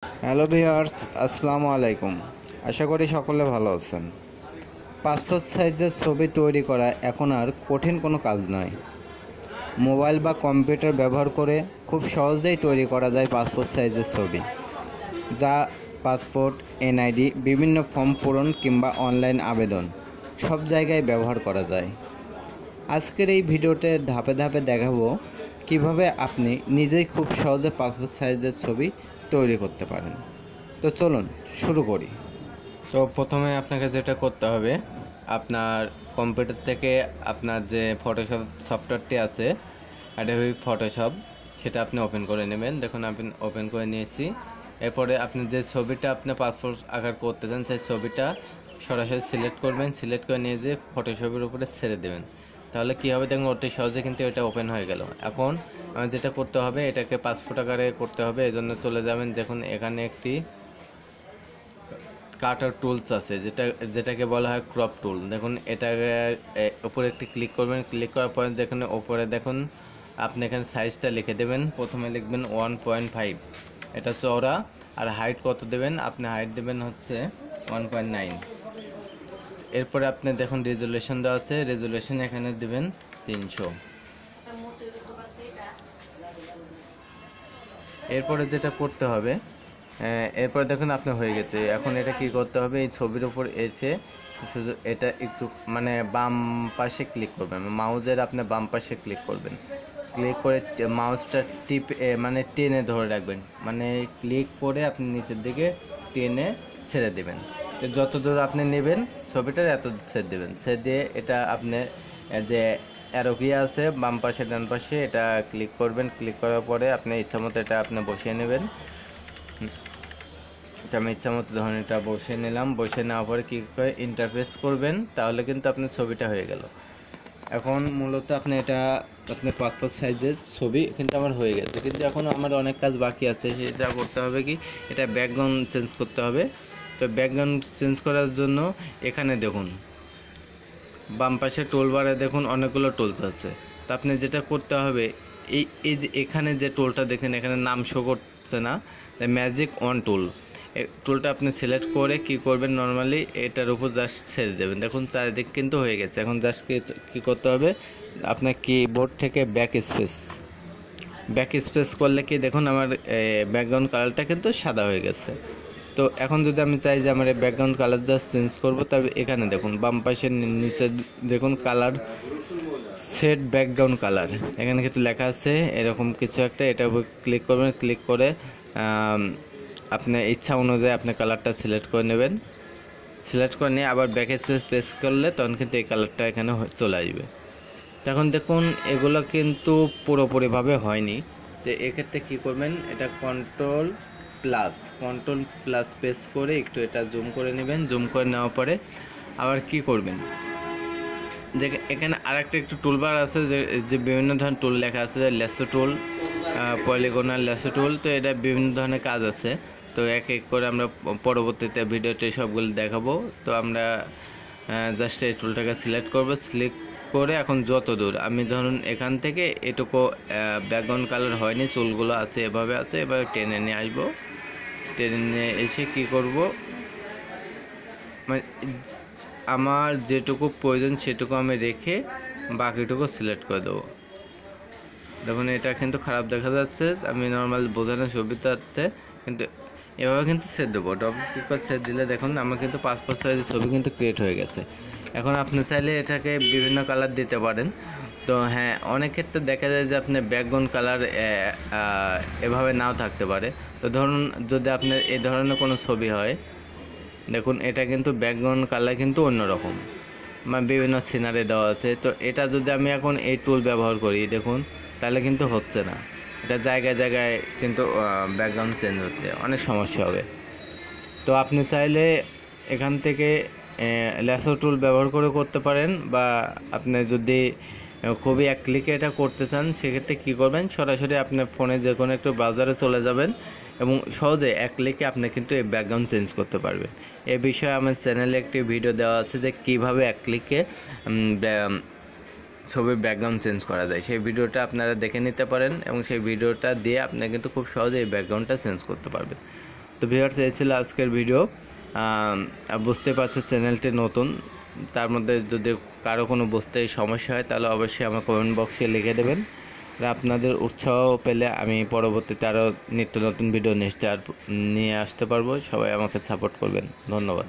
Hello viewers, আসসালামু আলাইকুম। আশা করি সকলে ভালো আছেন। পাসপোর্ট সাইজের ছবি তৈরি করা এখন আর কঠিন কোনো কাজ নয়। মোবাইল বা কম্পিউটার ব্যবহার করে খুব সহজেই তৈরি করা যায় পাসপোর্ট সাইজের ছবি, যা পাসপোর্ট, এনআইডি, বিভিন্ন ফর্ম পূরণ কিংবা অনলাইন আবেদন সব জায়গায় ব্যবহার করা যায়। আজকের এই ভিডিওতে ধাপে ধাপে দেখাবো কিভাবে আপনি নিজেই খুব সহজে পাসপোর্ট সাইজের ছবি তৈরি করতে পারেন। তো চলুন শুরু করি। তো প্রথমে আপনাকে যেটা করতে হবে, আপনার কম্পিউটার থেকে আপনার যে ফটোশপ সফটওয়্যারটি আছে, অ্যাডোবি ফটোশপ, সেটা আপনি ওপেন করে নেবেন। দেখুন আমি ওপেন করে নিয়েছি। এরপরে আপনি যে ছবিটা আপনি পাসপোর্ট আকার করতে চান সেই ছবিটা সরাসরি সিলেক্ট করবেন। সিলেক্ট করে নিয়ে যে ফটোশপের উপরে ছেড়ে দেবেন। তাহলে কী হবে দেখুন, অতি সহজে কিন্তু এটা ওপেন হয়ে গেল। এখন যেটা করতে হবে, এটাকে পাসপোর্ট আকারে করতে হবে। এই জন্য চলে যাবেন, দেখুন এখানে একটি কাটার টুলস আছে, যেটাকে বলা হয় ক্রপ টুল। দেখুন এটাকে উপরে একটি ক্লিক করবেন। ক্লিক করার পরে দেখুন ওপরে দেখুন আপনি এখানে সাইজটা লিখে দেবেন। প্রথমে লিখবেন 1.5, এটা চওড়া। আর হাইট কত দেবেন, আপনি হাইট দেবেন হচ্ছে 1.9। এরপরে আপনি দেখুন রেজুলেশন দেওয়া আছে, রেজুলেশন এখানে দেবেন 300। এরপরে যেটা করতে হবে, এরপর দেখুন আপনার হয়ে গেছে। এখন এটা কি করতে হবে, এই ছবির উপর এসে শুধু এটা একটু মানে বাম পাশে ক্লিক করবেন, মাউসের আপনি বাম পাশে ক্লিক করবেন। ক্লিক করে মাউসটা টিপে মানে টেনে ধরে রাখবেন, মানে ক্লিক করে আপনি নিচের দিকে টেনে ছেড়ে দেবেন। যত দূর আপনি নেবেন ছবিটার এত ছেড়ে দেবেন। ছেড়ে দিয়ে এটা আপনি যে অ্যারো কি আছে বাম পাশে ডান পাশে, এটা ক্লিক করবেন। ক্লিক করার পরে আপনি ইচ্ছামতো এটা আপনি বসিয়ে নেবেন। এটা আমি ইচ্ছামতো ধরুন এটা বসিয়ে নিলাম। বসিয়ে নেওয়ার পরে কী করে ইন্টারফেস করবেন, তাহলে কিন্তু আপনার ছবিটা হয়ে গেল। এখন মূলত আপনি এটা আপনার পাসপোর্ট সাইজের ছবি কিন্তু আমার হয়ে গেছে, কিন্তু এখন আমার অনেক কাজ বাকি আছে। সেটা করতে হবে কি, এটা ব্যাকগ্রাউন্ড চেঞ্জ করতে হবে। তো ব্যাকগ্রাউন্ড চেঞ্জ করার জন্য এখানে দেখুন বাম পাশে টুলবারে দেখুন অনেকগুলো টুলস আছে। তো আপনি যেটা করতে হবে, এই যে এখানে যে টুলটা দেখেন এখানে নাম শো করছে না, ম্যাজিক অন টুল, এই টুলটা আপনি সিলেক্ট করে কি করবেন, নর্মালি এটার উপর জাস্ট ছেড়ে দেবেন। দেখুন চারিদিক কিন্তু হয়ে গেছে। এখন জাস্ট কী করতে হবে, আপনার কিবোর্ড থেকে ব্যাক স্পেস করলে কি দেখুন আমার ব্যাকগ্রাউন্ড কালারটা কিন্তু সাদা হয়ে গেছে। তো এখন যদি আমি চাই যে আমার এই ব্যাকগ্রাউন্ড কালার জাস্ট চেঞ্জ করবো, তবে এখানে দেখুন বাম পাশের নিচে দেখুন কালার, সেট ব্যাকগ্রাউন্ড কালার, এখানে কিন্তু লেখা আছে এরকম কিছু একটা। এটার উপর ক্লিক করবেন। ক্লিক করে আপনার ইচ্ছা অনুযায়ী আপনি কালারটা সিলেক্ট করে নেবেন। সিলেক্ট করে নিয়ে আবার ব্যাক স্পেস প্রেস করলে তখন কিন্তু এই কালারটা এখানে চলে আসবে। তখন দেখুন এগুলো কিন্তু পুরোপুরিভাবে হয়নি। তো এক্ষেত্রে কী করবেন, এটা কন্ট্রোল প্লাস প্রেস করে একটু এটা জুম করে নেবেন। জুম করে নেওয়ার পরে আবার কি করবেন, যে এখানে আরেকটা একটু টুলবার আছে, যে বিভিন্ন ধরনের টুল লেখা আছে, ল্যাসো টুল, পলিগনাল ল্যাসো টুল। তো এটা বিভিন্ন ধরনের কাজ আছে। তো এক এক করে আমরা পরবর্তীতে ভিডিওতে সবগুলো দেখাবো। তো আমরা জাস্ট এই টুলটাকে সিলেক্ট করব। সিলেক্ট করে এখন যত দূর আমি ধরুন এখান থেকে এটুকু ব্যাকগ্রাউন্ড কালার হয়নি, চুলগুলো আছে এভাবে আছে, এবার টেনে নিয়ে আসবো। টেনে নিয়ে এসে কী করব, মানে আমার যেটুকু প্রয়োজন সেটুকু আমি রেখে বাকিটুকু সিলেক্ট করে দেবো। দেখুন এটা কিন্তু খারাপ দেখা যাচ্ছে, আমি নর্মাল বোঝানোর সুবিধার্থে কিন্তু এভাবে কিন্তু সেট দেবো। ডবল ক্লিক করে সেট দিলে দেখুন আমার কিন্তু পাসপোর্ট সাইজের ছবি কিন্তু ক্রিয়েট হয়ে গেছে। এখন আপনি চাইলে এটাকে বিভিন্ন কালার দিতে পারেন। তো হ্যাঁ, অনেক ক্ষেত্রে দেখা যায় যে আপনার ব্যাকগ্রাউন্ড কালার এভাবে নাও থাকতে পারে। তো ধরুন যদি আপনার এই ধরনের কোনো ছবি হয়, দেখুন এটা কিন্তু ব্যাকগ্রাউন্ড কালার কিন্তু অন্যরকম, মানে বিভিন্ন সিনারি দেওয়া আছে। তো এটা যদি আমি এখন এই টুল ব্যবহার করি দেখুন, তাহলে কিন্তু হচ্ছে না। এটা জায়গায় জায়গায় কিন্তু ব্যাকগ্রাউন্ড চেঞ্জ হচ্ছে, অনেক সমস্যা হবে। তো আপনি চাইলে এখান থেকে ল্যাসো টুল ব্যবহার করে করতে পারেন, বা আপনি যদি খুবই এক ক্লিকে এটা করতে চান সেক্ষেত্রে কী করবেন, সরাসরি আপনার ফোনে যে কোনো একটু ব্রাউজারে চলে যাবেন এবং সহজে এক ক্লিকে আপনি কিন্তু এই ব্যাকগ্রাউন্ড চেঞ্জ করতে পারবেন। এ বিষয়ে আমার চ্যানেলে একটি ভিডিও দেওয়া আছে যে কীভাবে এক ক্লিকে ছবির ব্যাকগ্রাউন্ড চেঞ্জ করা যায়। সেই ভিডিওটা আপনারা দেখে নিতে পারেন এবং সেই ভিডিওটা দিয়ে আপনি কিন্তু খুব সহজে এই ব্যাকগ্রাউন্ডটা চেঞ্জ করতে পারবেন। তো ভিউয়ার্স, এই ছিল আজকের ভিডিও। বুঝতে পারছে চ্যানেলটি নতুন, তার মধ্যে যদি কারো কোনো বুঝতে সমস্যা হয় তাহলে অবশ্যই আমার কমেন্ট বক্সে লিখে দেবেন। আর আপনাদের উৎসাহ পেলে আমি পরবর্তীতে আরও নিত্য নতুন ভিডিও নিয়ে আসতে পারবো। সবাই আমাকে সাপোর্ট করবেন। ধন্যবাদ।